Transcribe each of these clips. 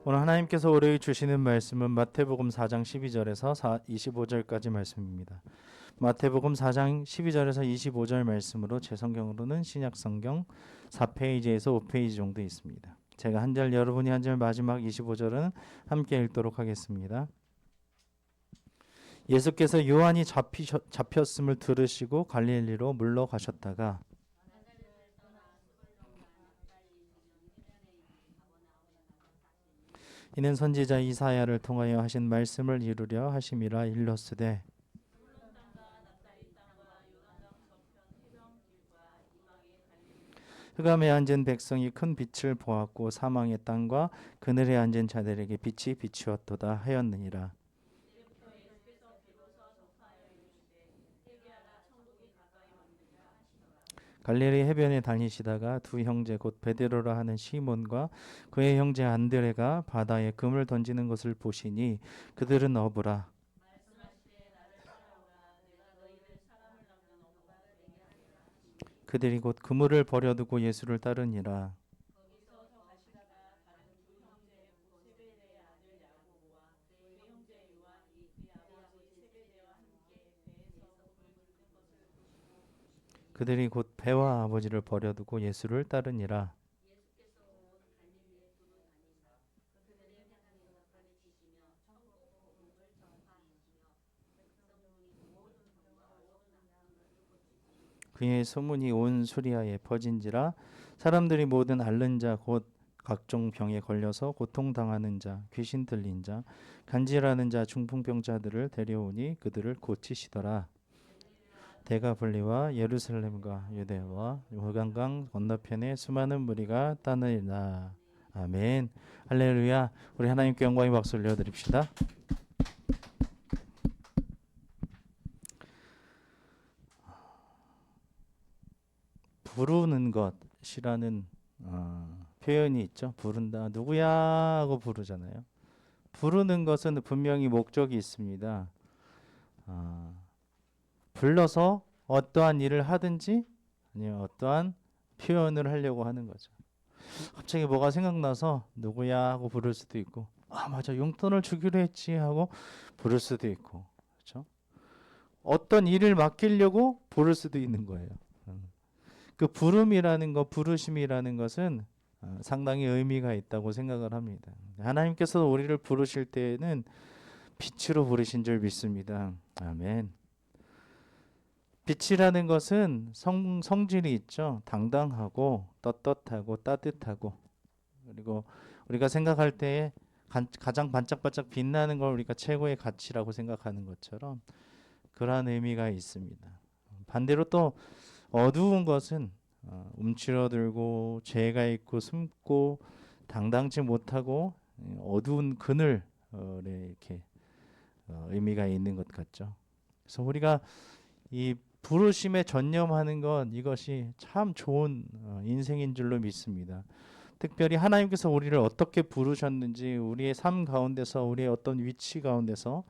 오늘 하나님께서 우리에게 주시는 말씀은 마태복음 4장 12절에서 25절까지 말씀입니다. 마태복음 4장 12절에서 25절 말씀으로 제 성경으로는 신약성경 4페이지에서 5페이지 정도 있습니다. 제가 한 절, 여러분이 한 절, 마지막 25절은 함께 읽도록 하겠습니다. 예수께서 요한이 잡혔음을 들으시고 갈릴리로 물러가셨다가 이는 선지자 이사야를 통하여 하신 말씀을 이루려 하심이라 일렀으되 흑암에 앉은 백성이 큰 빛을 보았고 사망의 땅과 그늘에 앉은 자들에게 빛이 비추었도다 하였느니라. 갈릴리 해변에 다니시다가 두 형제 곧 베드로라 하는 시몬과 그의 형제 안드레가 바다에 금을 던지는 것을 보시니 그들은 어부라. 그들이 곧 그물을 버려두고 예수를 따르니라. 그들이 곧 배와 아버지를 버려두고 예수를 따르니라. 그의 소문이 온 수리아에 퍼진지라. 사람들이 모든 앓는 자 곧 각종 병에 걸려서 고통당하는 자, 귀신 들린 자, 간질하는 자, 중풍병자들을 데려오니 그들을 고치시더라. 대가볼리와 예루살렘과 유대와 요단강 건너편에 수많은 무리가 따르니라. 아멘. 할렐루야. 우리 하나님께 영광의 박수 올려드립시다. 부르는 것이라는 표현이 있죠. 부른다. 누구야 하고 부르잖아요. 부르는 것은 분명히 목적이 있습니다. 불러서 어떠한 일을 하든지 아니면 어떠한 표현을 하려고 하는 거죠. 갑자기 뭐가 생각나서 누구야 하고 부를 수도 있고, 아 맞아 용돈을 주기로 했지 하고 부를 수도 있고, 그렇죠? 어떤 일을 맡기려고 부를 수도 있는 거예요. 그 부름이라는 것, 부르심이라는 것은 상당히 의미가 있다고 생각을 합니다. 하나님께서 우리를 부르실 때에는 빛으로 부르신 줄 믿습니다. 아멘. 빛이라는 것은 성질이 있죠. 당당하고 떳떳하고 따뜻하고, 그리고 우리가 생각할 때에 가장 반짝반짝 빛나는 걸 우리가 최고의 가치라고 생각하는 것처럼 그러한 의미가 있습니다. 반대로 또 어두운 것은 움츠러들고 죄가 있고 숨고 당당치 못하고 어두운 그늘에 이렇게 의미가 있는 것 같죠. 그래서 우리가 이 부르심에 전념하는 것, 이것이 참 좋은 인생인 줄로 믿습니다. 특별히 하나님께서 우리를 어떻게 부르셨는지, 우리의 삶 가운데서, 우리의 어떤 위치 가운데서,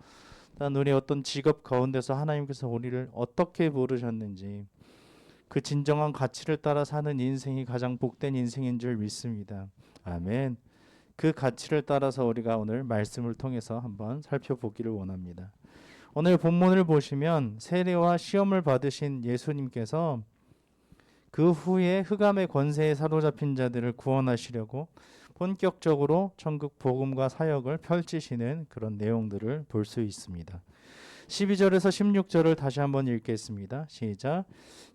또 우리의 어떤 직업 가운데서 하나님께서 우리를 어떻게 부르셨는지, 그 진정한 가치를 따라 사는 인생이 가장 복된 인생인 줄 믿습니다. 아멘. 그 가치를 따라서 우리가 오늘 말씀을 통해서 한번 살펴보기를 원합니다. 오늘 본문을 보시면 세례와 시험을 받으신 예수님께서 그 후에 흑암의 권세에 사로잡힌 자들을 구원하시려고 본격적으로 천국 복음과 사역을 펼치시는 그런 내용들을 볼 수 있습니다. 12절에서 16절을 다시 한번 읽겠습니다. 시작.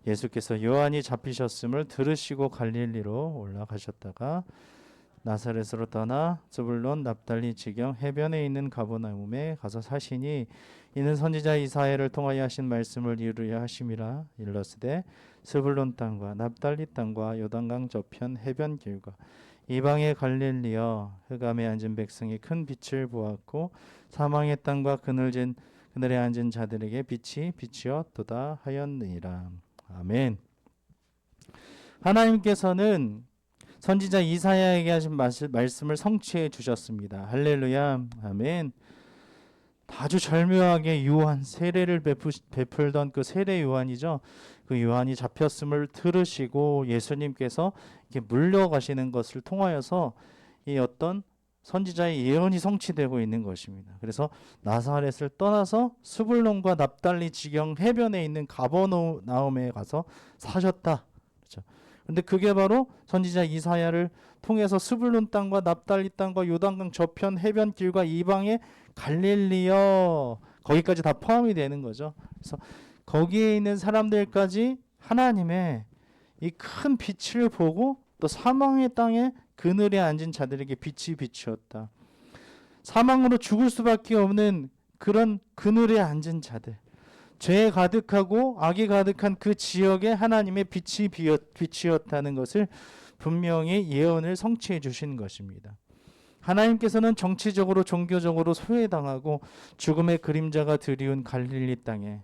예수께서 요한이 잡히셨음을 들으시고 갈릴리로 올라가셨다가 나사렛으로 떠나 스불론 납달리 지경 해변에 있는 가버나움에 가서 사시니 이는 선지자 이사야를 통하여 하신 말씀을 이루려 하심이라 일렀으되 스불론 땅과 납달리 땅과 요단강 저편 해변 길과 이방의 갈릴리여 흑암에 앉은 백성이 큰 빛을 보았고 사망의 땅과 그늘에 앉은 자들에게 빛이 비치었도다 하였느니라. 아멘. 하나님께서는 선지자 이사야에게 하신 말씀을 성취해 주셨습니다. 할렐루야. 아멘. 아주 절묘하게 요한 세례를 베풀던 그 세례 요한이죠. 그 요한이 잡혔음을 들으시고 예수님께서 이렇게 물려가시는 것을 통하여서 이 어떤 선지자의 예언이 성취되고 있는 것입니다. 그래서 나사렛을 떠나서 스불론과 납달리 지경 해변에 있는 가버나움에 가서 사셨다. 그렇죠. 근데 그게 바로 선지자 이사야를 통해서 스불론 땅과 납달리 땅과 요단강 저편 해변길과 이방의 갈릴리여 거기까지 다 포함이 되는 거죠. 그래서 거기에 있는 사람들까지 하나님의 이 큰 빛을 보고 또 사망의 땅에 그늘에 앉은 자들에게 빛이 비추었다. 사망으로 죽을 수밖에 없는 그런 그늘에 앉은 자들, 죄 가득하고 악이 가득한 그 지역에 하나님의 빛이 비추었다는 것을 분명히 예언을 성취해 주신 것입니다. 하나님께서는 정치적으로 종교적으로 소외당하고 죽음의 그림자가 드리운 갈릴리 땅에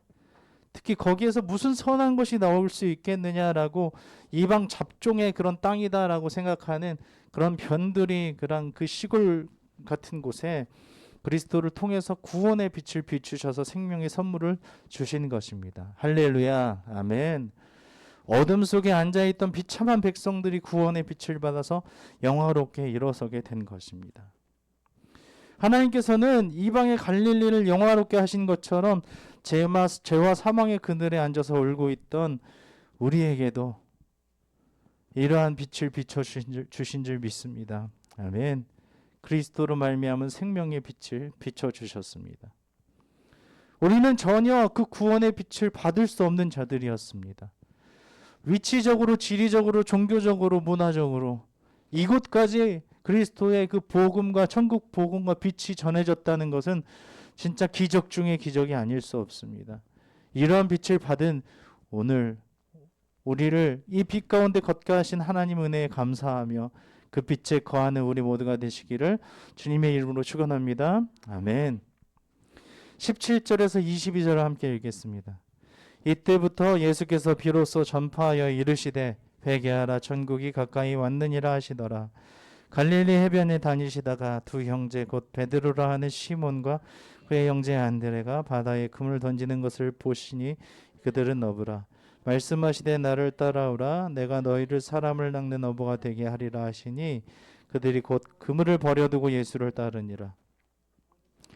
특히 거기에서 무슨 선한 것이 나올 수 있겠느냐라고 이방 잡종의 그런 땅이다라고 생각하는 그런 변들이 그런 그 시골 같은 곳에 그리스도를 통해서 구원의 빛을 비추셔서 생명의 선물을 주신 것입니다. 할렐루야, 아멘. 어둠 속에 앉아있던 비참한 백성들이 구원의 빛을 받아서 영화롭게 일어서게 된 것입니다. 하나님께서는 이방의 갈릴리를 영화롭게 하신 것처럼 죄와 사망의 그늘에 앉아서 울고 있던 우리에게도 이러한 빛을 비춰주신 줄 믿습니다. 아멘. 그리스도로 말미암은 생명의 빛을 비춰주셨습니다. 우리는 전혀 그 구원의 빛을 받을 수 없는 자들이었습니다. 위치적으로, 지리적으로, 종교적으로, 문화적으로 이곳까지 그리스도의 그 복음과 천국 복음과 빛이 전해졌다는 것은 진짜 기적 중의 기적이 아닐 수 없습니다. 이러한 빛을 받은 오늘 우리를 이 빛 가운데 걷게 하나님 은혜에 감사하며 그 빛에 거하는 우리 모두가 되시기를 주님의 이름으로 축원합니다. 아멘. 17절에서 22절을 함께 읽겠습니다. 이때부터 예수께서 비로소 전파하여 이르시되 회개하라 천국이 가까이 왔느니라 하시더라. 갈릴리 해변에 다니시다가 두 형제 곧 베드로라 하는 시몬과 그의 형제 안드레가 바다에 금을 던지는 것을 보시니 그들은 어부라. 말씀하시되 나를 따라오라. 내가 너희를 사람을 낚는 어부가 되게 하리라 하시니 그들이 곧 그물을 버려두고 예수를 따르니라.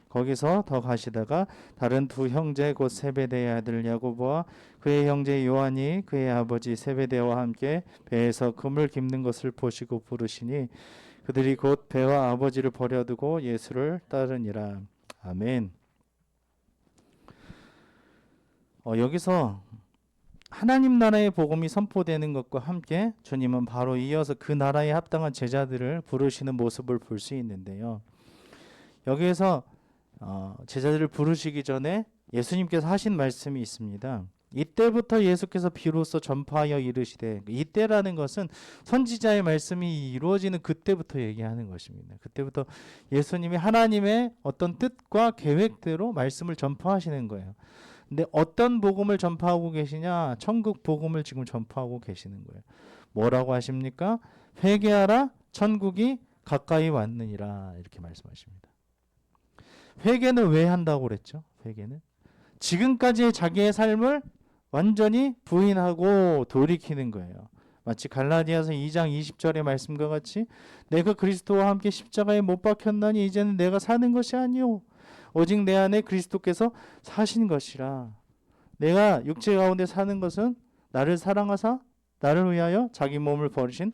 거기서 더 가시다가 다른 두 형제 곧 세베대의 아들 야고보와 그의 형제 요한이 그의 아버지 세베대와 함께 배에서 금을 깁는 것을 보시고 부르시니 그들이 곧 배와 아버지를 버려두고 예수를 따르니라. 아멘. 여기서 하나님 나라의 복음이 선포되는 것과 함께 주님은 바로 이어서 그 나라에 합당한 제자들을 부르시는 모습을 볼 수 있는데요. 여기에서 제자들을 부르시기 전에 예수님께서 하신 말씀이 있습니다. 이때부터 예수께서 비로소 전파하여 이르시되, 이때라는 것은 선지자의 말씀이 이루어지는 그때부터 얘기하는 것입니다. 그때부터 예수님이 하나님의 어떤 뜻과 계획대로 말씀을 전파하시는 거예요. 근데 어떤 복음을 전파하고 계시냐? 천국 복음을 지금 전파하고 계시는 거예요. 뭐라고 하십니까? 회개하라, 천국이 가까이 왔느니라, 이렇게 말씀하십니다. 회개는 왜 한다고 그랬죠? 회개는 지금까지의 자기의 삶을 완전히 부인하고 돌이키는 거예요. 마치 갈라디아서 2장 20절의 말씀과 같이 내가 그리스도와 함께 십자가에 못 박혔나니 이제는 내가 사는 것이 아니요 오직 내 안에 그리스도께서 사신 것이라. 내가 육체 가운데 사는 것은 나를 사랑하사 나를 위하여 자기 몸을 버리신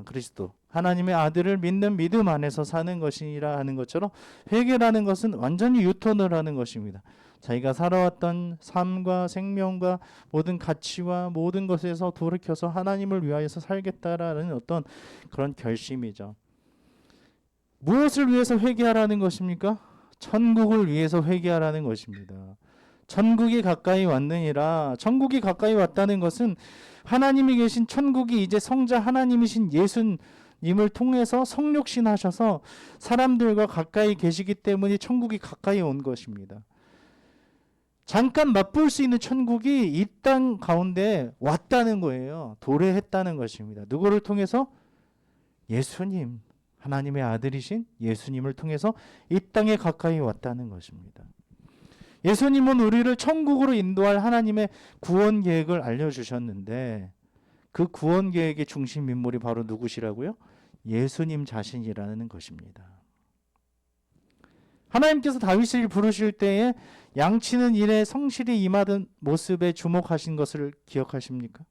그리스도 하나님의 아들을 믿는 믿음 안에서 사는 것이라 하는 것처럼 회개라는 것은 완전히 유턴을 하는 것입니다. 자기가 살아왔던 삶과 생명과 모든 가치와 모든 것에서 돌이켜서 하나님을 위하여서 살겠다라는 어떤 그런 결심이죠. 무엇을 위해서 회개하라는 것입니까? 천국을 위해서 회개하라는 것입니다. 천국이 가까이 왔느니라. 천국이 가까이 왔다는 것은 하나님이 계신 천국이 이제 성자 하나님이신 예수님을 통해서 성육신하셔서 사람들과 가까이 계시기 때문에 천국이 가까이 온 것입니다. 잠깐 맛볼 수 있는 천국이 이 땅 가운데 왔다는 거예요. 도래했다는 것입니다. 누구를 통해서? 예수님, 하나님의 아들이신 예수님을 통해서 이 땅에 가까이 왔다는 것입니다. 예수님은 우리를 천국으로 인도할 하나님의 구원 계획을 알려주셨는데 그 구원 계획의 중심 인물이 바로 누구시라고요? 예수님 자신이라는 것입니다. 하나님께서 다윗을 부르실 때에 양치는 일에 성실히 임하던 모습에 주목하신 것을 기억하십니까?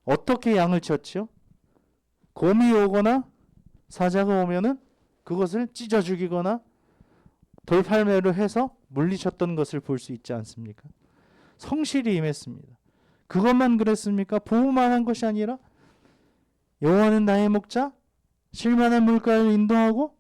어떻게 양을 쳤죠? 곰이 오거나 사자가 오면은 그것을 찢어 죽이거나 돌팔매로 해서 물리쳤던 것을 볼 수 있지 않습니까? 성실히 임했습니다. 그것만 그랬습니까? 보호만 한 것이 아니라 여호와는 나의 목자, 쉴만한 물가를 인도하고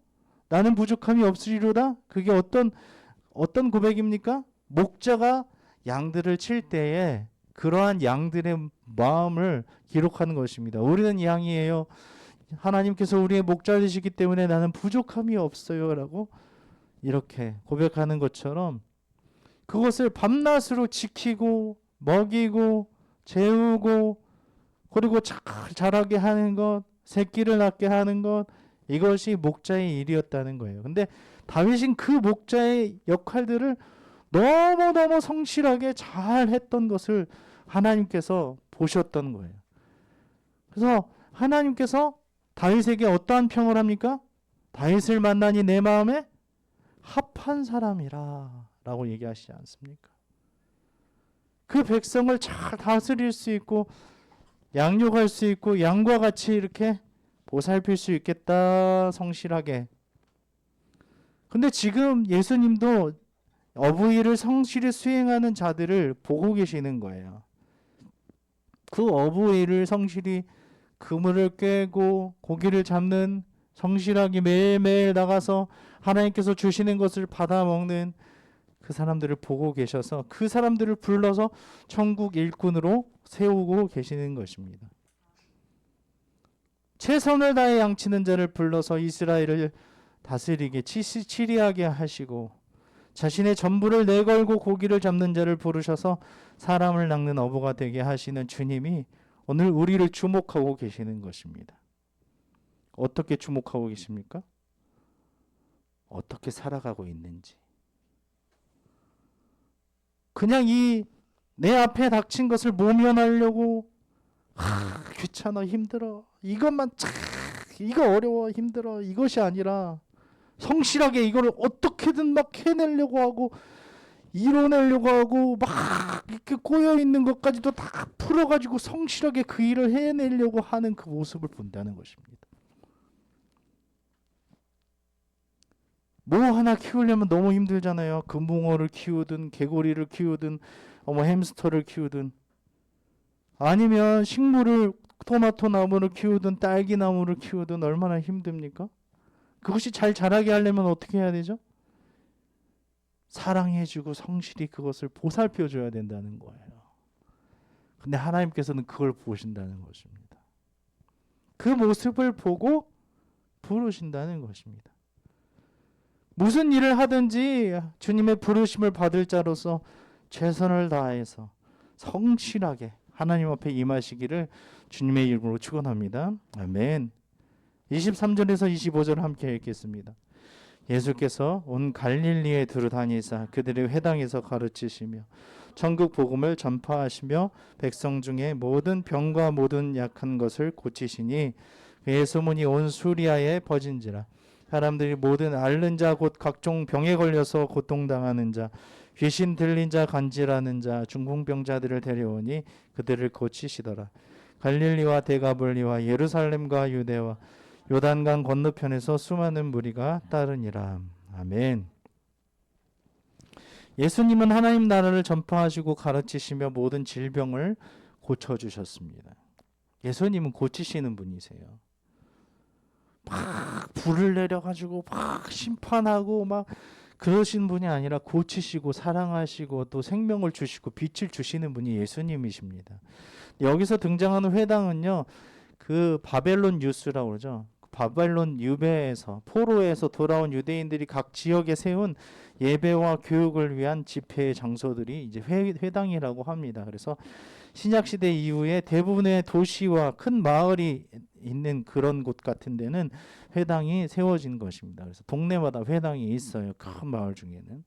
나는 부족함이 없으리로다. 그게 어떤 고백입니까? 목자가 양들을 칠 때에 그러한 양들의 마음을 기록하는 것입니다. 우리는 양이에요. 하나님께서 우리의 목자 되시기 때문에 나는 부족함이 없어요 라고 이렇게 고백하는 것처럼 그것을 밤낮으로 지키고 먹이고 재우고 그리고 잘 자라게 하는 것, 새끼를 낳게 하는 것, 이것이 목자의 일이었다는 거예요. 근데 다윗은 그 목자의 역할들을 너무너무 성실하게 잘 했던 것을 하나님께서 보셨던 거예요. 그래서 하나님께서 다윗에게 어떠한 평을 합니까? 다윗을 만나니 내 마음에 합한 사람이라 라고 얘기하시지 않습니까? 그 백성을 잘 다스릴 수 있고 양육할 수 있고 양과 같이 이렇게 보살필 수 있겠다, 성실하게. 근데 지금 예수님도 어부일을 성실히 수행하는 자들을 보고 계시는 거예요. 그 어부일을 성실히 그물을 꿰고 고기를 잡는, 성실하게 매일매일 나가서 하나님께서 주시는 것을 받아 먹는 그 사람들을 보고 계셔서 그 사람들을 불러서 천국 일꾼으로 세우고 계시는 것입니다. 최선을 다해 양치는 자를 불러서 이스라엘을 다스리게 치리하게 하시고 자신의 전부를 내걸고 고기를 잡는 자를 부르셔서 사람을 낚는 어부가 되게 하시는 주님이 오늘 우리를 주목하고 계시는 것입니다. 어떻게 주목하고 계십니까? 어떻게 살아가고 있는지. 그냥 이 내 앞에 닥친 것을 모면하려고 귀찮아, 힘들어, 이것만 이거 어려워, 힘들어, 이것이 아니라 성실하게 이거를 어떻게든 막 해내려고 하고 이뤄내려고 하고 막 이렇게 꼬여있는 것까지도 다 풀어가지고 성실하게 그 일을 해내려고 하는 그 모습을 본다는 것입니다. 뭐 하나 키우려면 너무 힘들잖아요. 금붕어를 키우든 개구리를 키우든 햄스터를 키우든 아니면 식물을 토마토 나무를 키우든 딸기 나무를 키우든 얼마나 힘듭니까? 그것이 잘 자라게 하려면 어떻게 해야 되죠? 사랑해주고 성실히 그것을 보살펴줘야 된다는 거예요. 근데 하나님께서는 그걸 보신다는 것입니다. 그 모습을 보고 부르신다는 것입니다. 무슨 일을 하든지 주님의 부르심을 받을 자로서 최선을 다해서 성실하게 하나님 앞에 임하시기를 주님의 이름으로 축원합니다. 아멘. 23절에서 25절 함께 읽겠습니다. 예수께서 온 갈릴리에 두루 다니사 그들의 회당에서 가르치시며 천국 복음을 전파하시며 백성 중에 모든 병과 모든 약한 것을 고치시니 그의 소문이 온 수리아에 퍼진지라. 사람들이 모든 앓는 자 곧 각종 병에 걸려서 고통당하는 자 귀신 들린 자 간질하는 자 중풍병자들을 데려오니 그들을 고치시더라. 갈릴리와 데가볼리와 예루살렘과 유대와 요단강 건너편에서 수많은 무리가 따르니라. 아멘. 예수님은 하나님 나라를 전파하시고 가르치시며 모든 질병을 고쳐주셨습니다. 예수님은 고치시는 분이세요. 막 불을 내려가지고 막 심판하고 막 그러신 분이 아니라 고치시고 사랑하시고 또 생명을 주시고 빛을 주시는 분이 예수님이십니다. 여기서 등장하는 회당은요, 그 바벨론 뉴스라고 그러죠. 바벨론 유배에서 포로에서 돌아온 유대인들이 각 지역에 세운 예배와 교육을 위한 집회의 장소들이 이제 회당이라고 합니다. 그래서 신약 시대 이후에 대부분의 도시와 큰 마을이 있는 그런 곳 같은 데는 회당이 세워진 것입니다. 그래서 동네마다 회당이 있어요. 큰 마을 중에는.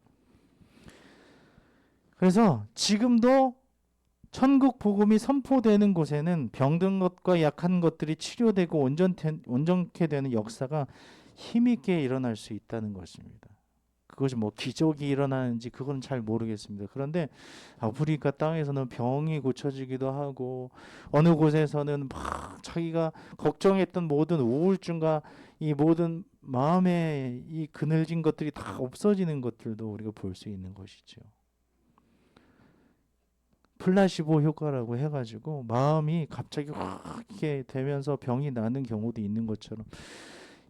그래서 지금도 천국 복음이 선포되는 곳에는 병든 것과 약한 것들이 치료되고 온전케 되는 역사가 힘있게 일어날 수 있다는 것입니다. 그것이 뭐 기적이 일어나는지 그건 잘 모르겠습니다. 그런데 아프리카 땅에서는 병이 고쳐지기도 하고 어느 곳에서는 막 자기가 걱정했던 모든 우울증과 이 모든 마음의 이 그늘진 것들이 다 없어지는 것들도 우리가 볼 수 있는 것이죠. 플라시보 효과라고 해가지고 마음이 갑자기 확 이렇게 되면서 병이 나는 경우도 있는 것처럼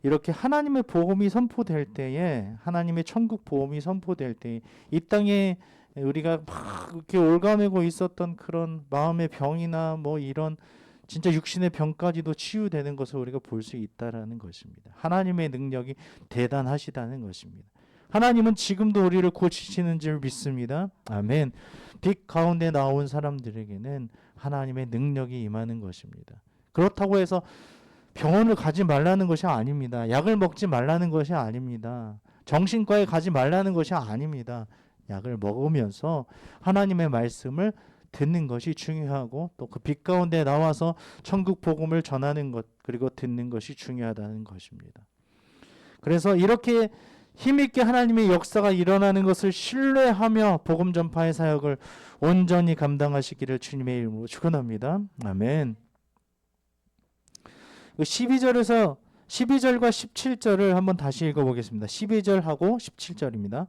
이렇게 하나님의 복음이 선포될 때에 하나님의 천국 복음이 선포될 때에 이 땅에 우리가 막 이렇게 올가매고 있었던 그런 마음의 병이나 뭐 이런 진짜 육신의 병까지도 치유되는 것을 우리가 볼 수 있다라는 것입니다. 하나님의 능력이 대단하시다는 것입니다. 하나님은 지금도 우리를 고치시는 줄 믿습니다. 아멘. 빛 가운데 나온 사람들에게는 하나님의 능력이 임하는 것입니다. 그렇다고 해서 병원을 가지 말라는 것이 아닙니다. 약을 먹지 말라는 것이 아닙니다. 정신과에 가지 말라는 것이 아닙니다. 약을 먹으면서 하나님의 말씀을 듣는 것이 중요하고 또 그 빛 가운데 나와서 천국 복음을 전하는 것 그리고 듣는 것이 중요하다는 것입니다. 그래서 이렇게 힘있게 하나님의 역사가 일어나는 것을 신뢰하며 복음 전파의 사역을 온전히 감당하시기를 주님의 이름으로 축원합니다. 아멘. 12절과 17절을 한번 다시 읽어보겠습니다. 12절하고 17절입니다.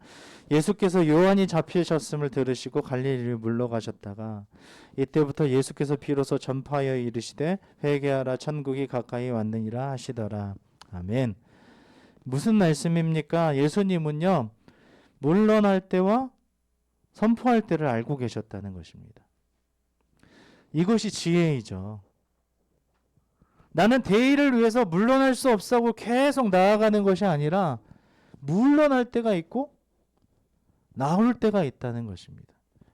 예수께서 요한이 잡히셨음을 들으시고 갈릴리를 물러가셨다가 이때부터 예수께서 비로소 전파하여 이르시되 회개하라 천국이 가까이 왔느니라 하시더라. 아멘. 무슨 말씀입니까? 예수님은요 물러날 때와 선포할 때를 알고 계셨다는 것입니다. 이것이 지혜이죠. 나는 대의를 위해서 물러날 수 없다고 계속 나아가는 것이 아니라 물러날 때가 있고 나올 때가 있다는 것입니다.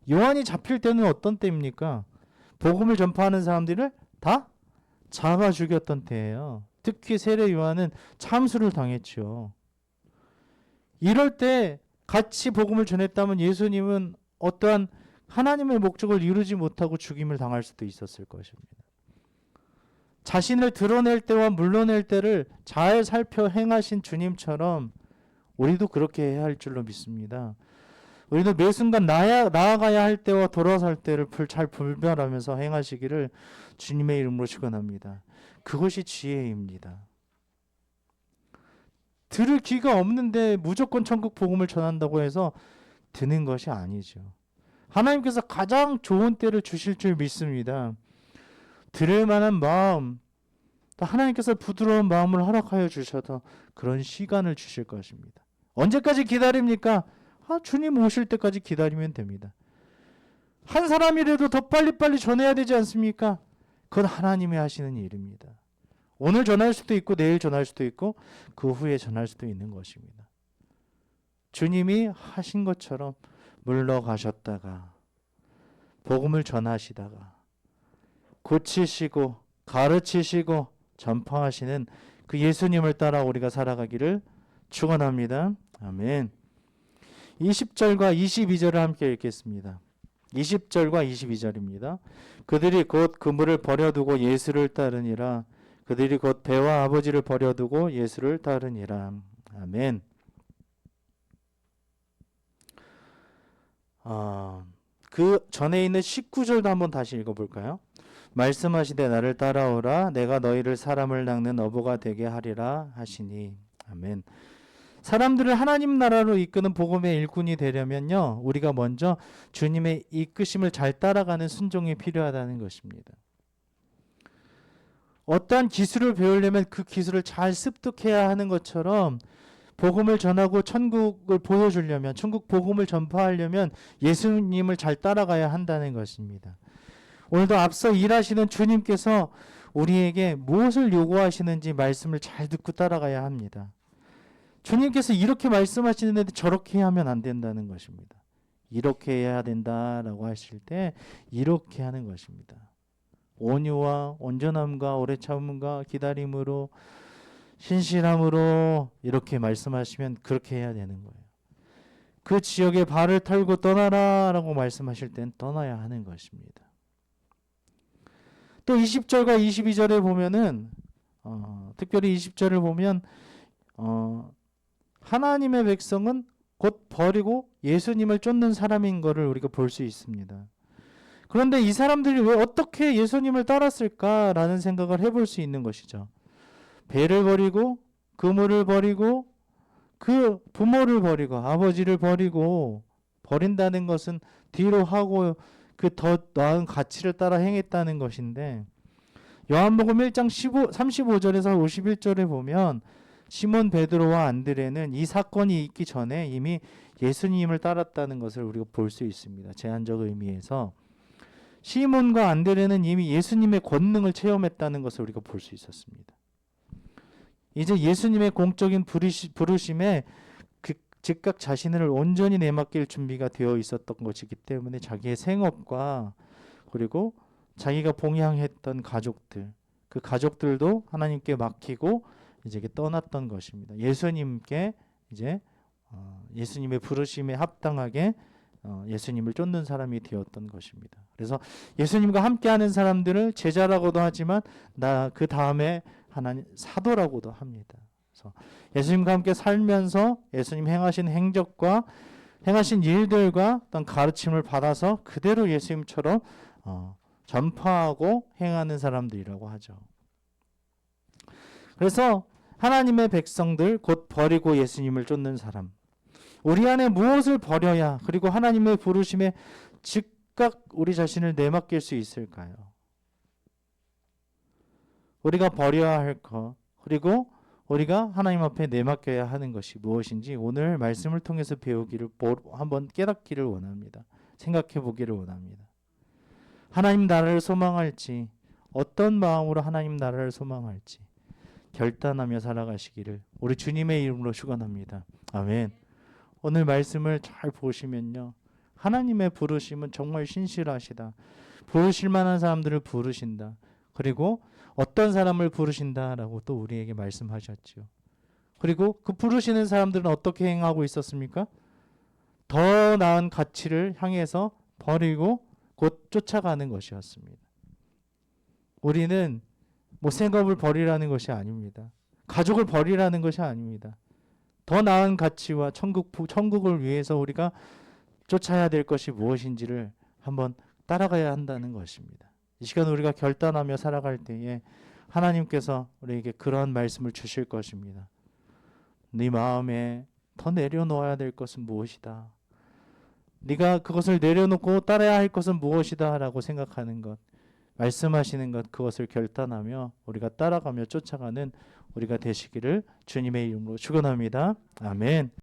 요한이 잡힐 때는 어떤 때입니까? 복음을 전파하는 사람들을 다 잡아 죽였던 때예요. 특히 세례 요한은 참수를 당했죠. 이럴 때 같이 복음을 전했다면 예수님은 어떠한 하나님의 목적을 이루지 못하고 죽임을 당할 수도 있었을 것입니다. 자신을 드러낼 때와 물러낼 때를 잘 살펴 행하신 주님처럼 우리도 그렇게 해야 할 줄로 믿습니다. 우리도 매 순간 나아가야 할 때와 돌아설 때를 잘 분별하면서 행하시기를 주님의 이름으로 축원합니다. 그것이 지혜입니다. 들을 귀가 없는데 무조건 천국 복음을 전한다고 해서 듣는 것이 아니죠. 하나님께서 가장 좋은 때를 주실 줄 믿습니다. 들을 만한 마음, 또 하나님께서 부드러운 마음을 허락하여 주셔서 그런 시간을 주실 것입니다. 언제까지 기다립니까? 주님 오실 때까지 기다리면 됩니다. 한 사람이라도 더 빨리빨리 전해야 되지 않습니까? 그건 하나님이 하시는 일입니다. 오늘 전할 수도 있고 내일 전할 수도 있고 그 후에 전할 수도 있는 것입니다. 주님이 하신 것처럼 물러가셨다가 복음을 전하시다가 고치시고 가르치시고 전파하시는 그 예수님을 따라 우리가 살아가기를 축원합니다. 아멘. 20절과 22절을 함께 읽겠습니다. 20절과 22절입니다. 그들이 곧 그물을 버려두고 예수를 따르니라. 그들이 곧 배와 아버지를 버려두고 예수를 따르니라. 아멘. 그 전에 있는 19절도 한번 다시 읽어볼까요? 말씀하시되 나를 따라오라 내가 너희를 사람을 낚는 어부가 되게 하리라 하시니. 아멘. 사람들을 하나님 나라로 이끄는 복음의 일꾼이 되려면요 우리가 먼저 주님의 이끄심을 잘 따라가는 순종이 필요하다는 것입니다. 어떠한 기술을 배우려면 그 기술을 잘 습득해야 하는 것처럼 복음을 전하고 천국을 보여주려면 천국 복음을 전파하려면 예수님을 잘 따라가야 한다는 것입니다. 오늘도 앞서 일하시는 주님께서 우리에게 무엇을 요구하시는지 말씀을 잘 듣고 따라가야 합니다. 주님께서 이렇게 말씀하시는데 저렇게 하면 안 된다는 것입니다. 이렇게 해야 된다라고 하실 때 이렇게 하는 것입니다. 온유와 온전함과 오래 참음과 기다림으로 신실함으로 이렇게 말씀하시면 그렇게 해야 되는 거예요. 그 지역에 발을 털고 떠나라라고 말씀하실 땐 떠나야 하는 것입니다. 또 20절과 22절에 보면은 특별히 20절을 보면 하나님의 백성은 곧 버리고 예수님을 쫓는 사람인 것을 우리가 볼 수 있습니다. 그런데 이 사람들이 왜 어떻게 예수님을 따랐을까라는 생각을 해볼 수 있는 것이죠. 배를 버리고 그물을 버리고 그 부모를 버리고 아버지를 버리고, 버린다는 것은 뒤로 하고 그 더 나은 가치를 따라 행했다는 것인데, 요한복음 1장 35절에서 51절에 보면 시몬 베드로와 안드레는 이 사건이 있기 전에 이미 예수님을 따랐다는 것을 우리가 볼 수 있습니다. 제한적 의미에서 시몬과 안드레는 이미 예수님의 권능을 체험했다는 것을 우리가 볼 수 있었습니다. 이제 예수님의 공적인 부르심에 즉각 자신을 온전히 내맡길 준비가 되어 있었던 것이기 때문에 자기의 생업과 그리고 자기가 봉양했던 가족들, 그 가족들도 하나님께 맡기고 이제 떠났던 것입니다. 예수님께 이제 예수님의 부르심에 합당하게 예수님을 쫓는 사람이 되었던 것입니다. 그래서 예수님과 함께하는 사람들을 제자라고도 하지만 그 다음에 하나님 사도라고도 합니다. 그래서 예수님과 함께 살면서 예수님 행하신 행적과 행하신 일들과 어떤 가르침을 받아서 그대로 예수님처럼 전파하고 행하는 사람들이라고 하죠. 그래서 하나님의 백성들, 곧 버리고 예수님을 쫓는 사람, 우리 안에 무엇을 버려야 그리고 하나님의 부르심에 즉각 우리 자신을 내맡길 수 있을까요? 우리가 버려야 할 것, 그리고 우리가 하나님 앞에 내맡겨야 하는 것이 무엇인지 오늘 말씀을 통해서 배우기를, 한번 깨닫기를 원합니다. 생각해 보기를 원합니다. 하나님 나라를 소망할지, 어떤 마음으로 하나님 나라를 소망할지 결단하며 살아가시기를 우리 주님의 이름으로 축원합니다. 아멘. 오늘 말씀을 잘 보시면요, 하나님의 부르심은 정말 신실하시다. 부르실 만한 사람들을 부르신다. 그리고 어떤 사람을 부르신다라고 또 우리에게 말씀하셨지요. 그리고 그 부르시는 사람들은 어떻게 행하고 있었습니까? 더 나은 가치를 향해서 버리고 곧 쫓아가는 것이었습니다. 우리는 생업을 버리라는 것이 아닙니다. 가족을 버리라는 것이 아닙니다. 더 나은 가치와 천국을 위해서 우리가 쫓아야 될 것이 무엇인지를 한번 따라가야 한다는 것입니다. 이 시간 우리가 결단하며 살아갈 때에 하나님께서 우리에게 그러한 말씀을 주실 것입니다. 네 마음에 더 내려놓아야 될 것은 무엇이다. 네가 그것을 내려놓고 따라야 할 것은 무엇이다 라고 생각하는 것, 말씀하시는 것, 그것을 결단하며 우리가 따라가며 쫓아가는 우리가 되시기를 주님의 이름으로 축원합니다. 아멘.